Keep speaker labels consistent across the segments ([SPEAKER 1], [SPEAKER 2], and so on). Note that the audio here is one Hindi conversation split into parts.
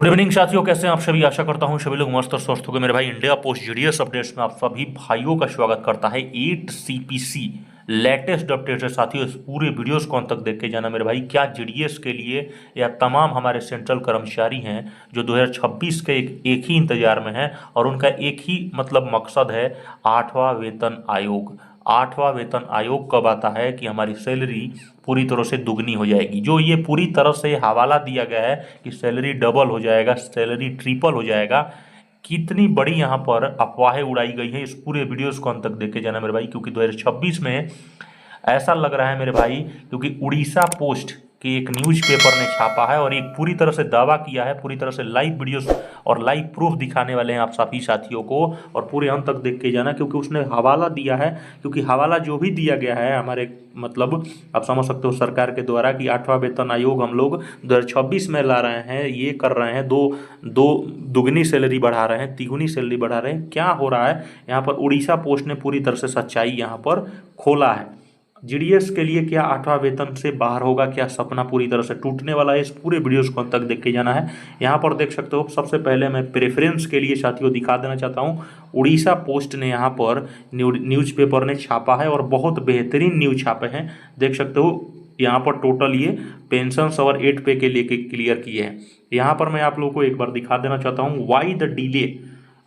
[SPEAKER 1] गुड इवनिंग साथियों, कैसे हैं आप सभी। आशा करता हूं सभी लोग मस्त और स्वस्थ हो गए। मेरे भाई इंडिया पोस्ट जीडीएस अपडेट्स में आप सभी भाइयों का स्वागत करता है। 8 सीपीसी लेटेस्ट अपडेट्स है साथियों। इस पूरे वीडियोस को अंत तक देख के जाना मेरे भाई। क्या जीडीएस के लिए या तमाम हमारे सेंट्रल कर्मचारी हैं जो 2026 के एक ही इंतजार में हैं और उनका एक ही मतलब मकसद है, 8वां वेतन आयोग। 8वां वेतन आयोग कब आता है कि हमारी सैलरी पूरी तरह से दुगनी हो जाएगी। जो ये पूरी तरह से हवाला दिया गया है कि सैलरी डबल हो जाएगा, सैलरी ट्रिपल हो जाएगा, कितनी बड़ी यहाँ पर अफवाहें उड़ाई गई है। इस पूरे वीडियोस को अंत तक देखे जाना मेरे भाई, क्योंकि 2026 में ऐसा लग रहा है मेरे भाई, क्योंकि उड़ीसा पोस्ट के एक न्यूज़पेपर ने छापा है और एक पूरी तरह से दावा किया है, पूरी तरह से लाइव वीडियोस और लाइव प्रूफ दिखाने वाले हैं आप सभी साथियों को। और पूरे अंत तक देख के जाना, क्योंकि उसने हवाला दिया है। क्योंकि हवाला जो भी दिया गया है हमारे मतलब आप समझ सकते हो सरकार के द्वारा कि 8वां वेतन आयोग हम लोग 2026 में ला रहे हैं, ये कर रहे हैं, दो दुगनी सैलरी बढ़ा रहे हैं, तिगुनी सैलरी बढ़ा रहे हैं। क्या हो रहा है यहाँ पर, उड़ीसा पोस्ट ने पूरी तरह से सच्चाई यहाँ पर खोला है। जीडीएस के लिए क्या 8वां वेतन से बाहर होगा, क्या सपना पूरी तरह से टूटने वाला है। इस पूरे वीडियोस को अंत तक देख के जाना है। यहाँ पर देख सकते हो, सबसे पहले मैं प्रेफरेंस के लिए साथियों दिखा देना चाहता हूँ। उड़ीसा पोस्ट ने यहाँ पर न्यूज़पेपर ने छापा है और बहुत बेहतरीन न्यूज छापे हैं। देख सकते हो यहाँ पर टोटल ये पेंशन और 8 पे के लेके क्लियर किए हैं। यहाँ पर मैं आप लोगों को एक बार दिखा देना चाहता हूँ, वाई द डिले,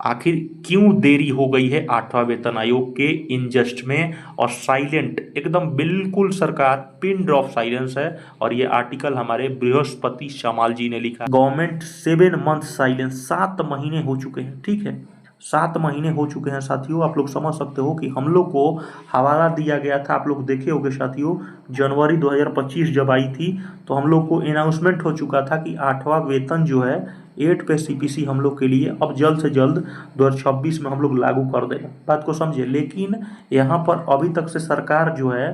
[SPEAKER 1] आखिर क्यों देरी हो गई है 8वां वेतन आयोग के इनजस्ट में। और साइलेंट एकदम बिल्कुल सरकार पिन ड्रॉप साइलेंस है। और ये आर्टिकल हमारे बृहस्पति शमाल जी ने लिखा। गवर्नमेंट 7 मंथ साइलेंस, 7 महीने हो चुके हैं, ठीक है, 7 महीने हो चुके हैं साथियों। आप लोग समझ सकते हो कि हम लोग को हवाला दिया गया था, आप लोग देखे होंगे साथियों, जनवरी 2025 जब आई थी तो हम लोग को अनाउंसमेंट हो चुका था कि 8वां वेतन जो है 8 पे सीपीसी हम लोग के लिए अब जल्द से जल्द 2026 में हम लोग लागू कर देंगे। बात को समझे। लेकिन यहाँ पर अभी तक से सरकार जो है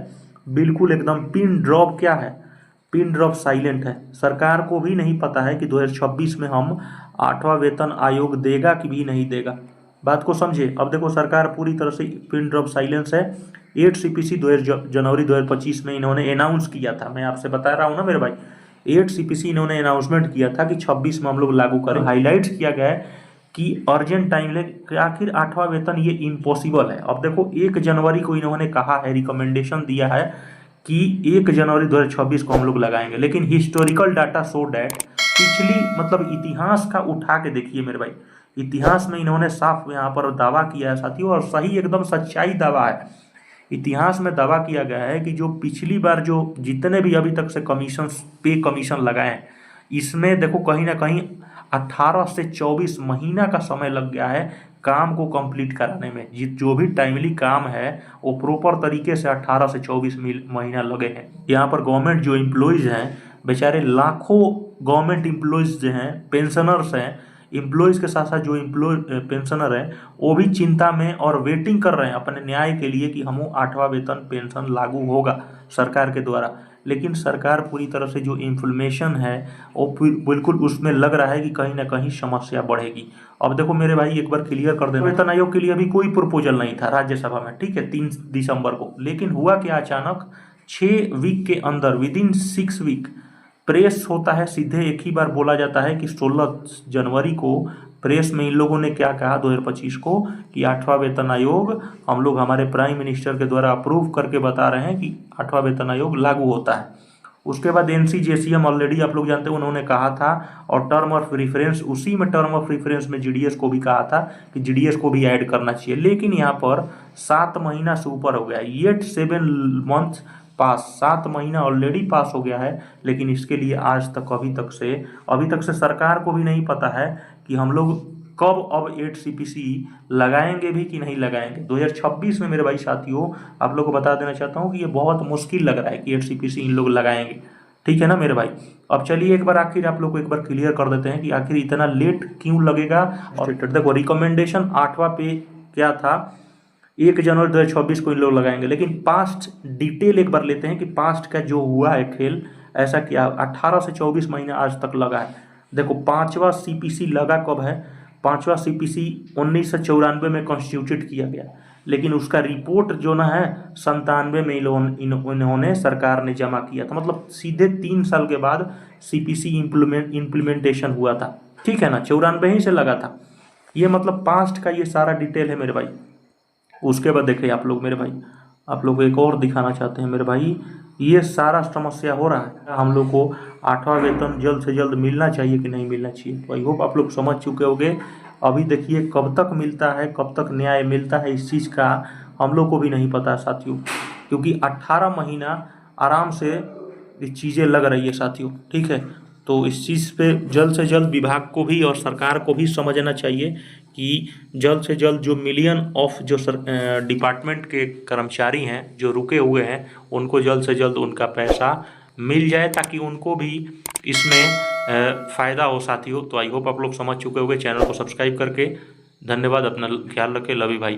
[SPEAKER 1] बिल्कुल एकदम पिन ड्रॉप, क्या है, पिन ड्रॉप साइलेंट है। सरकार को भी नहीं पता है कि 2026 में हम 8वां वेतन आयोग देगा कि भी नहीं देगा। बात को समझे। अब देखो सरकार पूरी तरह से पिन ड्रॉप साइलेंस है। 8 सीपीसी जनवरी 2025 में इन्होंने अनाउंस किया था। मैं आपसे बता रहा हूँ ना मेरे भाई, 8 सीपीसी इन्होंने अनाउंसमेंट किया था कि 26 में हम लोग लागू करें। हाईलाइट्स किया गया है कि अर्जेंट टाइम ले, आखिर 8वां वेतन ये इम्पॉसिबल है। अब देखो 1 जनवरी को इन्होंने कहा है, रिकमेंडेशन दिया है कि 1 जनवरी 2026 को हम लोग लगाएंगे। लेकिन हिस्टोरिकल डाटा शो डैट, पिछली मतलब इतिहास का उठा के देखिए मेरे भाई, इतिहास में इन्होंने साफ यहाँ पर दावा किया है साथियों, और सही एकदम सच्चाई दावा है। इतिहास में दावा किया गया है कि जो पिछली बार जो जितने भी अभी तक से कमीशन पे कमीशन लगाए हैं, इसमें देखो कहीं ना कहीं 18 से 24 महीना का समय लग गया है काम को कंप्लीट कराने में। जो भी टाइमली काम है वो प्रॉपर तरीके से 18 से 24 महीना लगे हैं। यहाँ पर गवर्नमेंट जो एम्प्लॉयज़ हैं, बेचारे लाखों गवर्नमेंट एम्प्लॉयज़ जो हैं, पेंशनर्स हैं, एम्प्लॉयज़ के साथ साथ जो एम्प्लॉय पेंशनर हैं वो भी चिंता में और वेटिंग कर रहे हैं अपने न्याय के लिए कि हम 8वां वेतन पेंशन लागू होगा सरकार के द्वारा। लेकिन सरकार पूरी तरह से जो इन्फ्लेमेशन है वो बिल्कुल उसमें लग रहा है कि कहीं ना कहीं समस्या बढ़ेगी। अब देखो मेरे भाई एक बार क्लियर कर देना, वेतन आयोग के लिए अभी कोई प्रपोजल नहीं था राज्यसभा में, ठीक है, 3 दिसंबर को। लेकिन हुआ क्या, अचानक 6 वीक के अंदर, विदिन 6 वीक प्रेस होता है, सीधे एक ही बार बोला जाता है कि 16 जनवरी को प्रेस में इन लोगों ने क्या कहा 2025 को कि 8वां वेतन आयोग हम लोग हमारे प्राइम मिनिस्टर के द्वारा अप्रूव करके बता रहे हैं कि 8वां वेतन आयोग लागू होता है। उसके बाद एनसीजेसीएम ऑलरेडी आप लोग जानते हैं उन्होंने कहा था, और टर्म ऑफ रेफरेंस, उसी में टर्म ऑफ रेफरेंस में जीडीएस को भी कहा था कि जीडीएस को भी ऐड करना चाहिए। लेकिन यहाँ पर 7 महीना से ऊपर हो गया, येट 7 मंथ पास, 7 महीना ऑलरेडी पास हो गया है। लेकिन इसके लिए आज तक अभी तक से सरकार को भी नहीं पता है कि हम लोग कब अब 8 सीपीसी लगाएंगे भी कि नहीं लगाएंगे 2026 में। मेरे भाई साथियों आप लोग को बता देना चाहता हूँ कि ये बहुत मुश्किल लग रहा है कि 8 सीपीसी इन लोग लगाएंगे, ठीक है ना मेरे भाई। अब चलिए एक बार आखिर आप लोग को एक बार क्लियर कर देते हैं कि आखिर इतना लेट क्यों लगेगा। और देखो रिकमेंडेशन 8वां पे क्या था, 1 जनवरी 2026 को इन लोग लगाएंगे। लेकिन पास्ट डिटेल एक बार लेते हैं कि पास्ट का जो हुआ है खेल, ऐसा क्या 18 से 24 महीने आज तक लगा है। देखो 5वां सीपीसी लगा कब है, 5वां सीपीसी 1994 में कॉन्स्टिट्यूटेड किया गया। लेकिन उसका रिपोर्ट जो ना है 97 में इन्होंने सरकार ने जमा किया था। मतलब सीधे 3 साल के बाद सीपीसी इम्प्लीमेंटेशन हुआ था। ठीक है ना, 94 ही से लगा था। ये मतलब पास्ट का ये सारा डिटेल है मेरे भाई। उसके बाद देखिए आप लोग मेरे भाई, आप लोग को एक और दिखाना चाहते हैं मेरे भाई, ये सारा समस्या हो रहा है। हम लोग को 8वां वेतन जल्द से जल्द मिलना चाहिए कि नहीं मिलना चाहिए, तो आई होप आप लोग समझ चुके होंगे। अभी देखिए कब तक मिलता है, कब तक न्याय मिलता है, इस चीज़ का हम लोग को भी नहीं पता है साथियों, क्योंकि 18 महीना आराम से ये चीज़ें लग रही है साथियों। ठीक है, तो इस चीज़ पे जल्द से जल्द विभाग को भी और सरकार को भी समझना चाहिए कि जल्द से जल्द जो मिलियन ऑफ जो डिपार्टमेंट के कर्मचारी हैं जो रुके हुए हैं, उनको जल्द से जल्द उनका पैसा मिल जाए, ताकि उनको भी इसमें फ़ायदा हो साथियों। तो आई होप आप लोग समझ चुके होंगे। चैनल को सब्सक्राइब करके धन्यवाद, अपना ख्याल रखें, लव यू भाई।